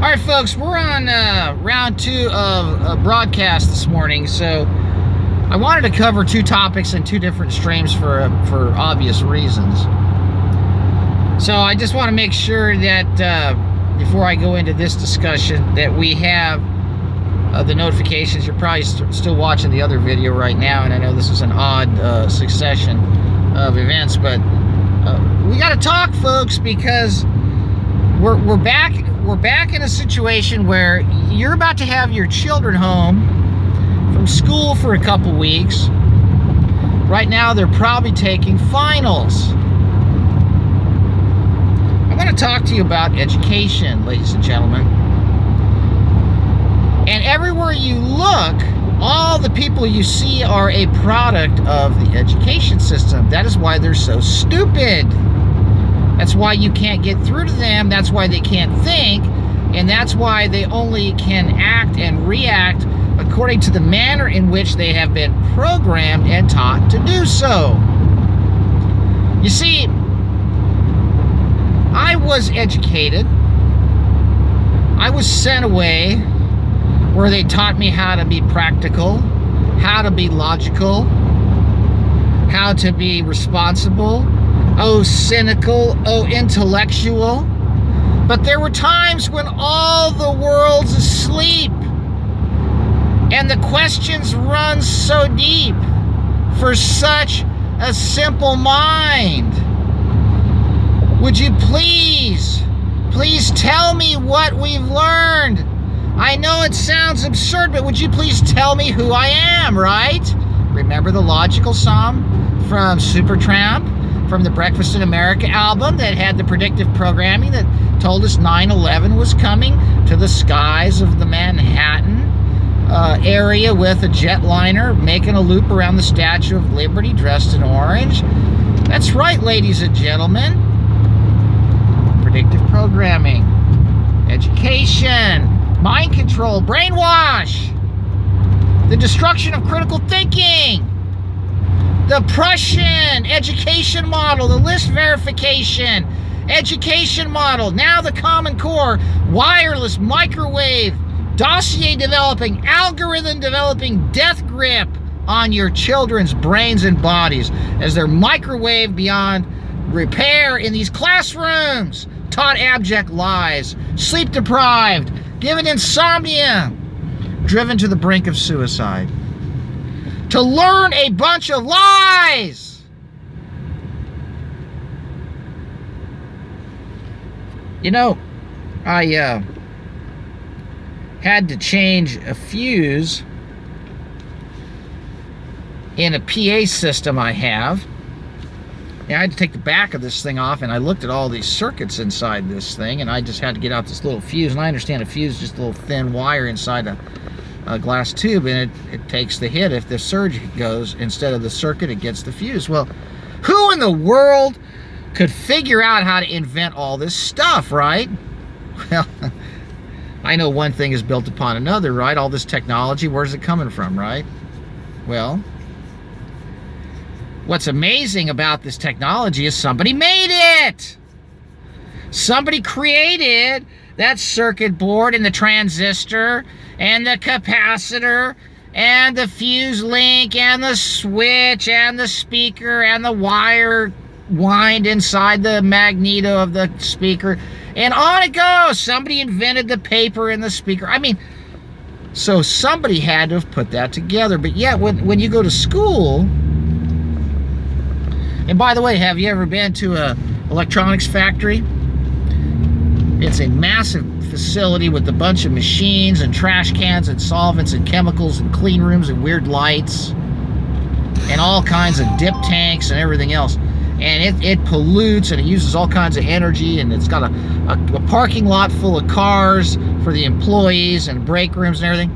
All right, folks, we're on round 2 of a broadcast this morning, so I wanted to cover 2 topics in 2 different streams for obvious reasons. So I just want to make sure that before I go into this discussion that we have the notifications. You're probably still watching the other video right now, and I know this is an odd succession of events, but we got to talk, folks, because we're back in a situation where you're about to have your children home from school for a couple weeks. Right now they're probably taking finals. I want to talk to you about education, ladies and gentlemen. And everywhere you look, all the people you see are a product of the education system. That is why they're so stupid. That's why you can't get through to them. That's why they can't think. And that's why they only can act and react according to the manner in which they have been programmed and taught to do so. You see, I was educated. I was sent away where they taught me how to be practical, how to be logical, how to be responsible, oh cynical, oh intellectual. But there were times when all the world's asleep and the questions run so deep for such a simple mind. Would you please tell me what we've learned? I know it sounds absurd, but would you please tell me who I am, right? Remember the logical sum from Supertramp, from the Breakfast in America album that had the predictive programming that told us 9/11 was coming to the skies of the Manhattan area with a jetliner making a loop around the Statue of Liberty dressed in orange? That's right, ladies and gentlemen. Predictive programming, education, mind control, brainwash, the destruction of critical thinking, the Prussian education model, the list verification education model, now the Common Core, wireless, microwave, dossier developing, algorithm developing, death grip on your children's brains and bodies as they're microwaved beyond repair in these classrooms, taught abject lies, sleep deprived, given insomnia, driven to the brink of suicide, to learn a bunch of lies. You know, I had to change a fuse in a PA system I have. I had to take the back of this thing off, and I looked at all these circuits inside this thing, and I just had to get out this little fuse. And I understand a fuse is just a little thin wire inside a glass tube, and it takes the hit if the surge goes. Instead of the circuit, it gets the fuse. Well, who in the world could figure out how to invent all this stuff, right? Well, I know one thing is built upon another, right? All this technology, where's it coming from, right? Well, what's amazing about this technology is somebody made it. Somebody created that circuit board and the transistor and the capacitor and the fuse link and the switch and the speaker and the wire wind inside the magneto of the speaker, and on it goes. Somebody invented the paper in the speaker. I mean, so somebody had to have put that together. But yet when you go to school, and by the way, have you ever been to a electronics factory? It's a massive facility with a bunch of machines and trash cans and solvents and chemicals and clean rooms and weird lights and all kinds of dip tanks and everything else. And it pollutes, and it uses all kinds of energy, and it's got a parking lot full of cars for the employees and break rooms and everything.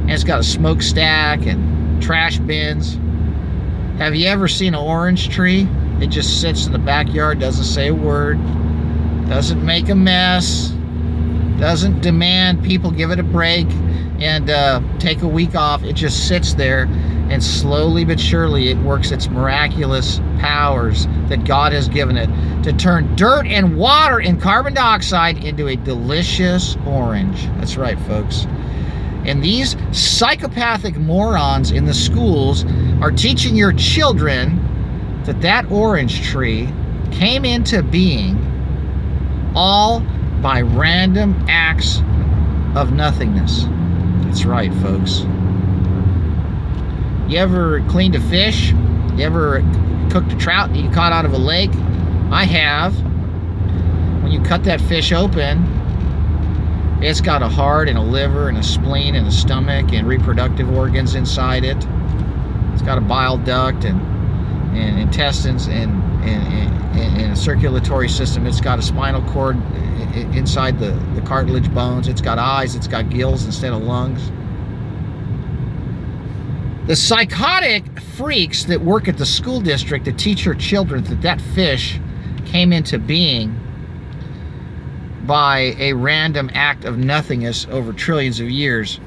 And it's got a smokestack and trash bins. Have you ever seen an orange tree? It just sits in the backyard, doesn't say a word, doesn't make a mess, doesn't demand people give it a break and take a week off. It just sits there And slowly but surely it works its miraculous powers that God has given it to turn dirt and water and carbon dioxide into a delicious orange. That's right, folks. And these psychopathic morons in the schools are teaching your children that that orange tree came into being all by random acts of nothingness. That's right, folks. You ever cleaned a fish? You ever cooked a trout that you caught out of a lake? I have. When you cut that fish open, it's got a heart and a liver and a spleen and a stomach and reproductive organs inside it. It's got a bile duct and intestines and a circulatory system. It's got a spinal cord inside the cartilage bones. It's got eyes. It's got gills instead of lungs. The psychotic freaks that work at the school district to teach your children that that fish came into being by a random act of nothingness over trillions of years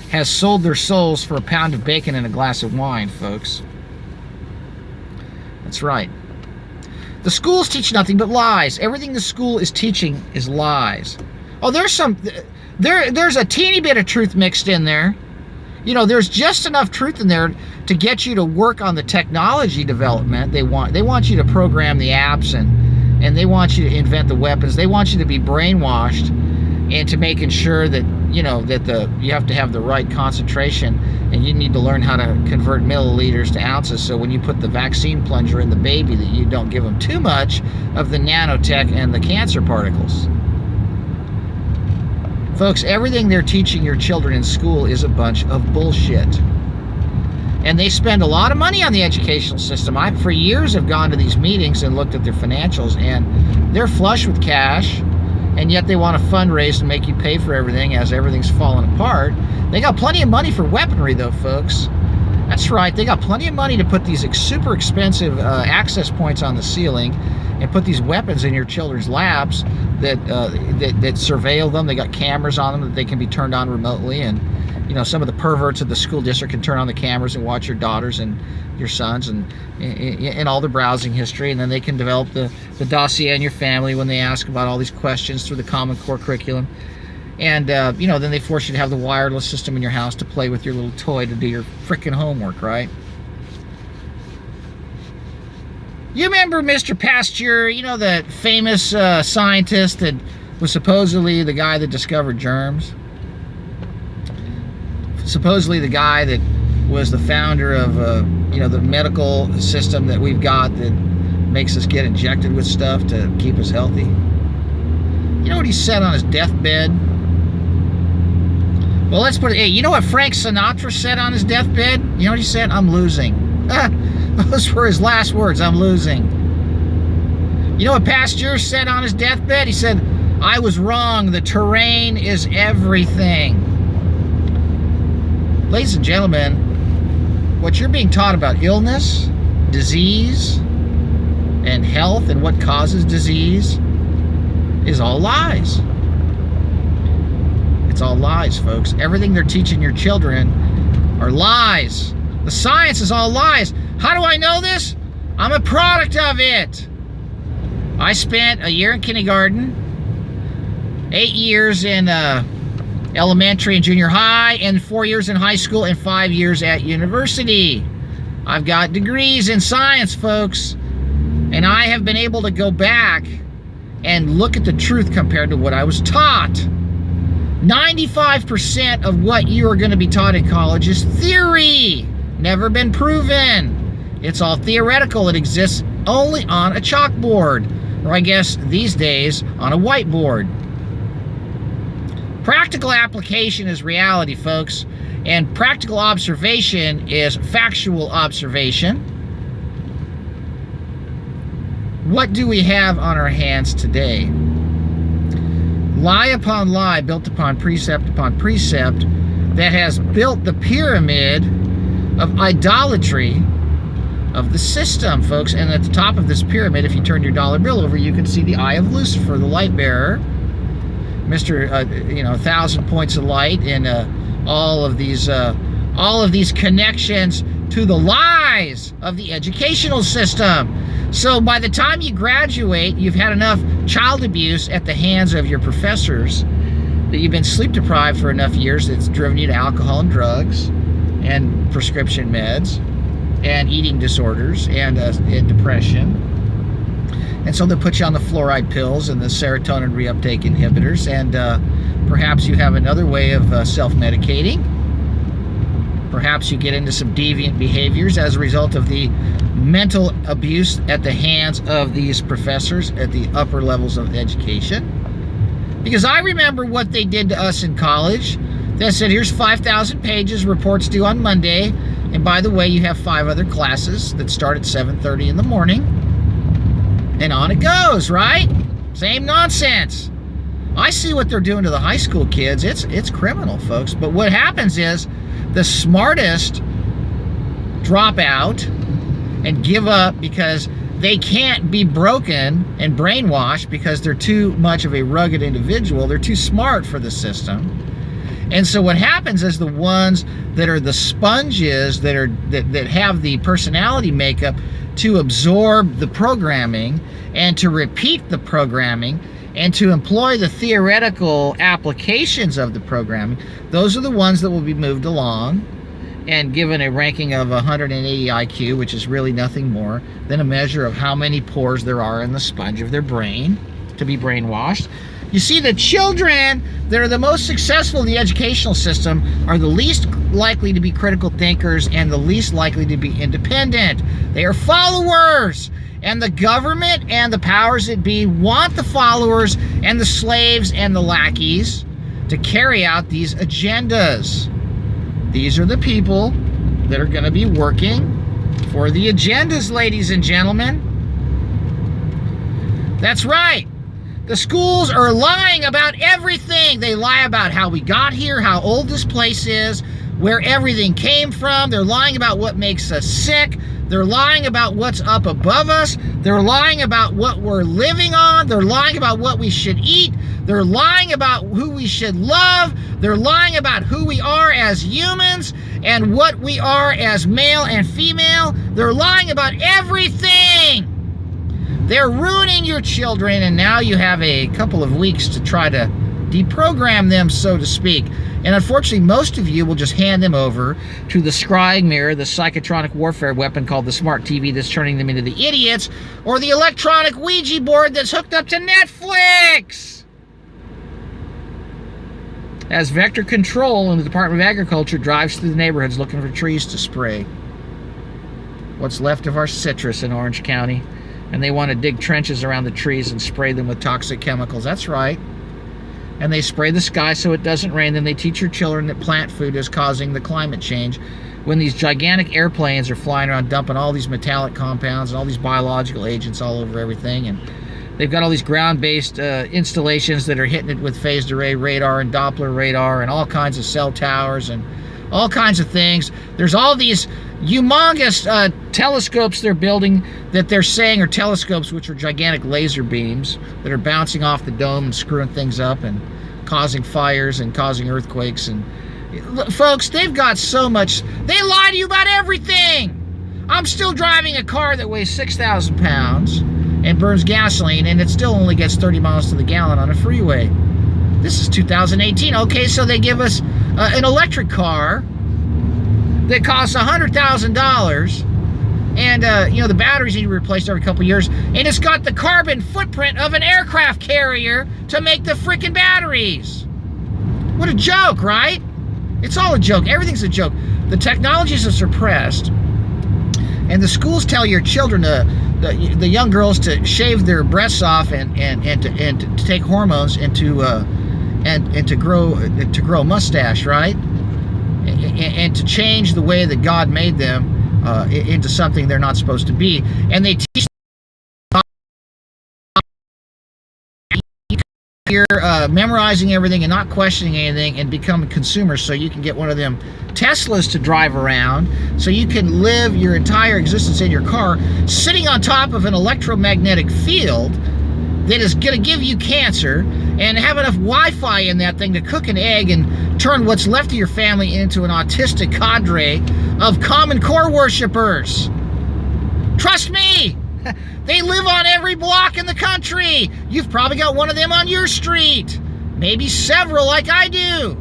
has sold their souls for a pound of bacon and a glass of wine, folks. That's right. The schools teach nothing but lies. Everything the school is teaching is lies. Oh, there's a teeny bit of truth mixed in there. You know, there's just enough truth in there to get you to work on the technology development. They want you to program the apps and they want you to invent the weapons. They want you to be brainwashed into making sure that, you know, that you have to have the right concentration and you need to learn how to convert milliliters to ounces, so when you put the vaccine plunger in the baby that you don't give them too much of the nanotech and the cancer particles. Folks, everything they're teaching your children in school is a bunch of bullshit. And they spend a lot of money on the educational system. I, for years, have gone to these meetings and looked at their financials, and they're flush with cash, and yet they want to fundraise and make you pay for everything as everything's falling apart. They got plenty of money for weaponry, though, folks. That's right. They got plenty of money to put these super expensive access points on the ceiling and put these weapons in your children's labs that surveil them. They got cameras on them that they can be turned on remotely, and you know, some of the perverts of the school district can turn on the cameras and watch your daughters and your sons and all the browsing history, and then they can develop the dossier on your family when they ask about all these questions through the Common Core curriculum. And you know, then they force you to have the wireless system in your house to play with your little toy to do your frickin' homework, right? You remember Mr. Pasteur, you know, the famous scientist that was supposedly the guy that discovered germs? Supposedly the guy that was the founder of, you know, the medical system that we've got that makes us get injected with stuff to keep us healthy. You know what he said on his deathbed? Well, let's put it, hey, you know what Frank Sinatra said on his deathbed? You know what he said? I'm losing. Those were his last words, I'm losing. You know what Pasteur said on his deathbed? He said, I was wrong, the terrain is everything. Ladies and gentlemen, what you're being taught about illness, disease, and health and what causes disease is all lies. It's all lies, folks. Everything they're teaching your children are lies. The science is all lies. How do I know this? I'm a product of it. I spent a year in kindergarten, 8 years in elementary and junior high, and 4 years in high school, and 5 years at university. I've got degrees in science, folks, and I have been able to go back and look at the truth compared to what I was taught. 95% of what you are going to be taught in college is theory. Never been proven. It's all theoretical. It exists only on a chalkboard, or I guess these days on a whiteboard. Practical application is reality, folks, and practical observation is factual observation. What do we have on our hands today? Lie upon lie, built upon precept that has built the pyramid of idolatry of the system, folks. And at the top of this pyramid, if you turn your dollar bill over, you can see the eye of Lucifer, the light bearer, Mr. 1,000 points of light in all of these all of these connections to the lies of the educational system. So by the time you graduate, you've had enough child abuse at the hands of your professors that you've been sleep deprived for enough years that's driven you to alcohol and drugs and prescription meds and eating disorders and depression. And so they'll put you on the fluoride pills and the serotonin reuptake inhibitors, and perhaps you have another way of self-medicating. Perhaps you get into some deviant behaviors as a result of the mental abuse at the hands of these professors at the upper levels of education. Because I remember what they did to us in college. They said, here's 5,000 pages, reports due on Monday, and by the way, you have 5 other classes that start at 7:30 in the morning. And on it goes, right? Same nonsense. I see what they're doing to the high school kids. It's criminal, folks. But what happens is the smartest drop out and give up because they can't be broken and brainwashed because they're too much of a rugged individual. They're too smart for the system. And so what happens is the ones that are the sponges that have the personality makeup to absorb the programming and to repeat the programming and to employ the theoretical applications of the programming, those are the ones that will be moved along and given a ranking of 180 IQ, which is really nothing more than a measure of how many pores there are in the sponge of their brain to be brainwashed. You see, the children that are the most successful in the educational system are the least likely to be critical thinkers and the least likely to be independent. They are followers. And the government and the powers that be want the followers and the slaves and the lackeys to carry out these agendas. These are the people that are going to be working for the agendas, ladies and gentlemen. That's right. The schools are lying about everything. They lie about how we got here, how old this place is, where everything came from. They're lying about what makes us sick. They're lying about what's up above us. They're lying about what we're living on. They're lying about what we should eat. They're lying about who we should love. They're lying about who we are as humans and what we are as male and female. They're lying about everything. They're ruining your children, and now you have a couple of weeks to try to deprogram them, so to speak. And unfortunately, most of you will just hand them over to the scrying mirror, the psychotronic warfare weapon called the smart TV that's turning them into the idiots, or the electronic Ouija board that's hooked up to Netflix. As vector control in the Department of Agriculture drives through the neighborhoods looking for trees to spray. What's left of our citrus in Orange County. And they want to dig trenches around the trees and spray them with toxic chemicals. That's right. And they spray the sky so it doesn't rain. Then they teach your children that plant food is causing the climate change when these gigantic airplanes are flying around dumping all these metallic compounds and all these biological agents all over everything. And they've got all these ground-based installations that are hitting it with phased array radar and Doppler radar and all kinds of cell towers and all kinds of things. There's all these humongous telescopes they're building that they're saying are telescopes, which are gigantic laser beams that are bouncing off the dome and screwing things up and causing fires and causing earthquakes. And folks, they've got so much. They lie to you about everything. I'm still driving a car that weighs 6,000 pounds and burns gasoline, and it still only gets 30 miles to the gallon on a freeway. This is 2018. Okay, so they give us an electric car that costs $100,000, and the batteries need to be replaced every couple years, and it's got the carbon footprint of an aircraft carrier to make the frickin' batteries. What a joke, right? It's all a joke. Everything's a joke. The technologies are suppressed, and the schools tell your children, the young girls, to shave their breasts off and to take hormones and to grow a mustache, right? And to change the way that God made them into something they're not supposed to be. And they teach you're memorizing everything and not questioning anything and become consumers so you can get one of them Teslas to drive around, so you can live your entire existence in your car sitting on top of an electromagnetic field that is going to give you cancer, and have enough Wi-Fi in that thing to cook an egg and turn what's left of your family into an autistic cadre of Common Core worshipers. Trust me, they live on every block in the country. You've probably got one of them on your street, maybe several like I do.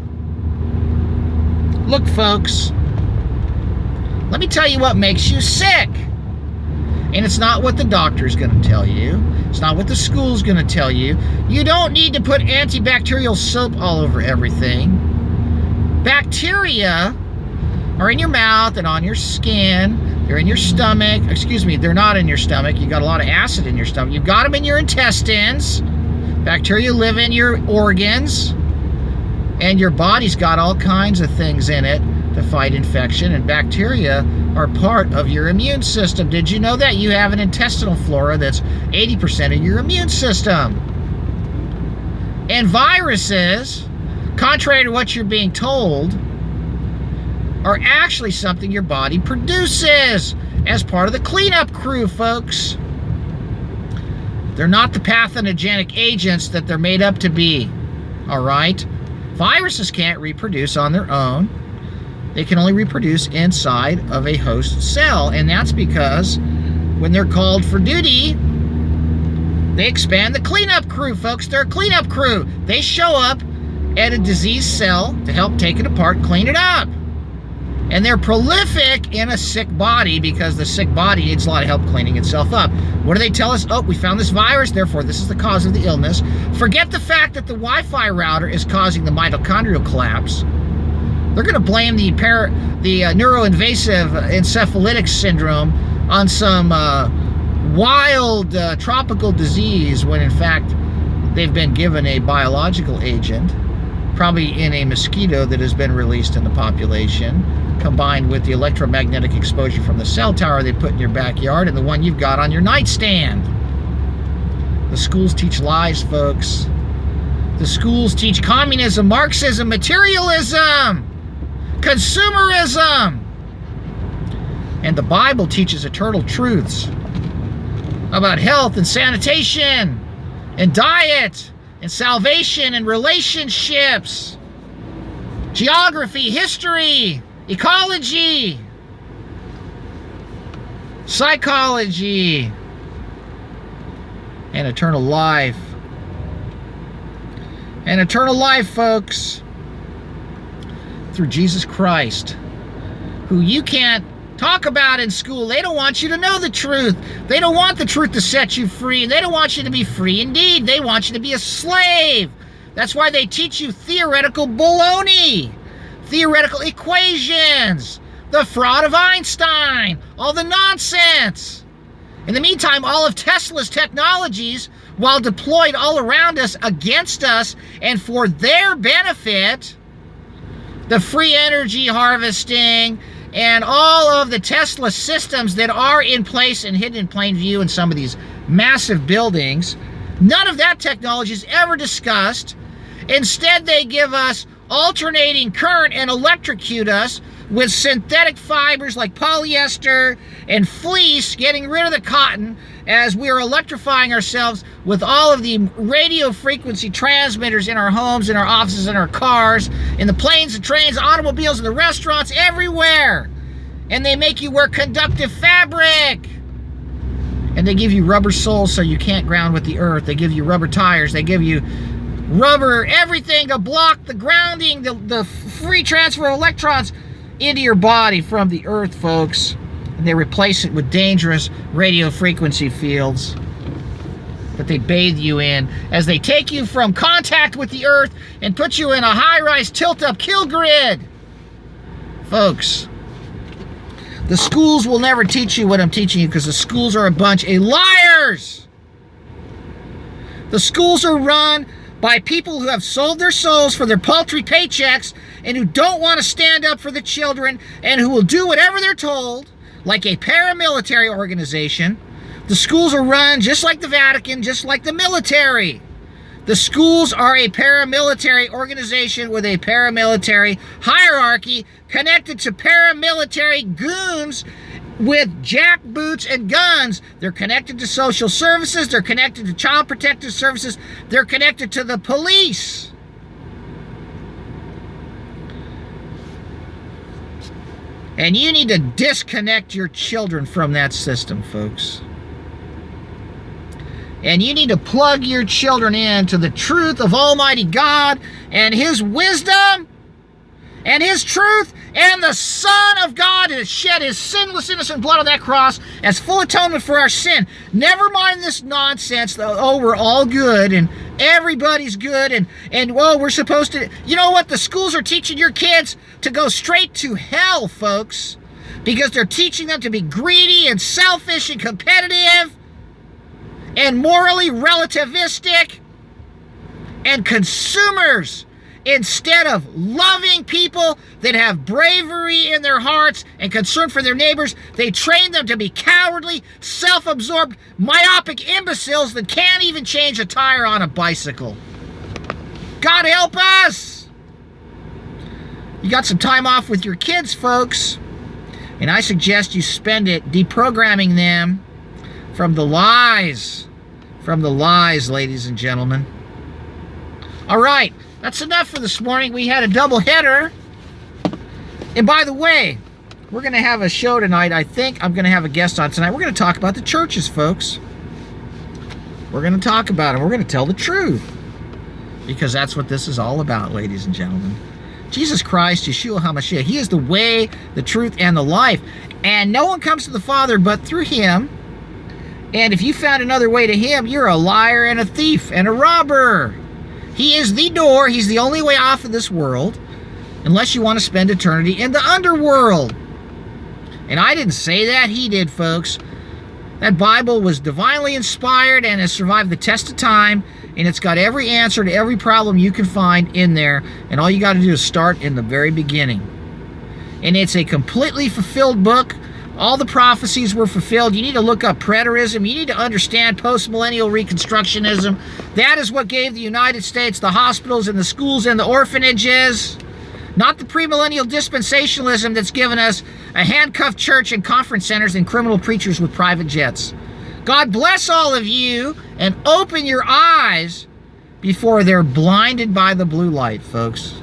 Look, folks, let me tell you what makes you sick. And it's not what the doctor's going to tell you. It's not what the school's going to tell you. You don't need to put antibacterial soap all over everything. Bacteria are in your mouth and on your skin. They're in your stomach. Excuse me, they're not in your stomach. You got a lot of acid in your stomach. You've got them in your intestines. Bacteria live in your organs. And your body's got all kinds of things in it to fight infection, and bacteria are part of your immune system. Did you know that? You have an intestinal flora that's 80% of your immune system. And viruses, contrary to what you're being told, are actually something your body produces as part of the cleanup crew, folks. They're not the pathogenic agents that they're made up to be, all right? Viruses can't reproduce on their own. They can only reproduce inside of a host cell, and that's because when they're called for duty, they expand the cleanup crew, folks. They're a cleanup crew. They show up at a diseased cell to help take it apart, clean it up. And they're prolific in a sick body because the sick body needs a lot of help cleaning itself up. What do they tell us? Oh, we found this virus, therefore this is the cause of the illness. Forget the fact that the Wi-Fi router is causing the mitochondrial collapse. They're going to blame the neuroinvasive encephalitic syndrome on some wild tropical disease when in fact they've been given a biological agent, probably in a mosquito that has been released in the population, combined with the electromagnetic exposure from the cell tower they put in your backyard and the one you've got on your nightstand. The schools teach lies, folks. The schools teach communism, Marxism, materialism, consumerism. And the Bible teaches eternal truths about health and sanitation and diet and salvation and relationships, geography, history, ecology, psychology, and eternal life. And eternal life, folks, through Jesus Christ, who you can't talk about in school. They don't want you to know the truth. They don't want the truth to set you free. They don't want you to be free indeed. They want you to be a slave. That's why they teach you theoretical baloney, theoretical equations, the fraud of Einstein, all the nonsense. In the meantime, all of Tesla's technologies, while deployed all around us against us and for their benefit, the free energy harvesting and all of the Tesla systems that are in place and hidden in plain view in some of these massive buildings, none of that technology is ever discussed. Instead, they give us alternating current and electrocute us with synthetic fibers like polyester and fleece, getting rid of the cotton as we are electrifying ourselves with all of the radio frequency transmitters in our homes, in our offices, in our cars, in the planes, the trains, automobiles, in the restaurants, everywhere. And they make you wear conductive fabric. And they give you rubber soles so you can't ground with the earth. They give you rubber tires. They give you rubber everything to block the grounding, the free transfer of electrons into your body from the earth, folks. And they replace it with dangerous radio frequency fields that they bathe you in as they take you from contact with the earth and put you in a high-rise tilt-up kill grid. Folks, the schools will never teach you what I'm teaching you because the schools are a bunch of liars. The schools are run by people who have sold their souls for their paltry paychecks and who don't want to stand up for the children and who will do whatever they're told, like a paramilitary organization. The schools are run just like the Vatican, just like the military. The schools are a paramilitary organization with a paramilitary hierarchy connected to paramilitary goons with jackboots and guns. They're connected to social services. They're connected to child protective services. They're connected to the police. And you need to disconnect your children from that system, folks. And you need to plug your children into the truth of Almighty God and His wisdom and His truth and the Son of God that shed His sinless, innocent blood on that cross as full atonement for our sin. Never mind this nonsense that, oh, we're all good and everybody's good and well, we're supposed to... You know what? The schools are teaching your kids to go straight to hell, folks, because they're teaching them to be greedy and selfish and competitive and morally relativistic and consumers, instead of loving people that have bravery in their hearts and concern for their neighbors. They train them to be cowardly, self-absorbed, myopic imbeciles that can't even change a tire on a bicycle. God help us! You got some time off with your kids, folks, and I suggest you spend it deprogramming them from the lies, ladies and gentlemen. All right, that's enough for this morning. We had a double header. And by the way, we're going to have a show tonight. I think I'm going to have a guest on tonight. We're going to talk about the churches, folks. We're going to talk about them. We're going to tell the truth, because that's what this is all about, ladies and gentlemen. Jesus Christ, Yeshua HaMashiach, He is the way, the truth, and the life. And no one comes to the Father but through Him. And if you found another way to Him, you're a liar and a thief and a robber. He is the door. He's the only way off of this world, unless you want to spend eternity in the underworld. And I didn't say that. He did, folks. That Bible was divinely inspired and has survived the test of time, and it's got every answer to every problem you can find in there, and all you got to do is start in the very beginning. And it's a completely fulfilled book. All the prophecies were fulfilled. You need to look up preterism. You need to understand post-millennial Reconstructionism. That is what gave the United States the hospitals and the schools and the orphanages. Not the premillennial dispensationalism that's given us a handcuffed church and conference centers and criminal preachers with private jets. God bless all of you, and open your eyes before they're blinded by the blue light, folks.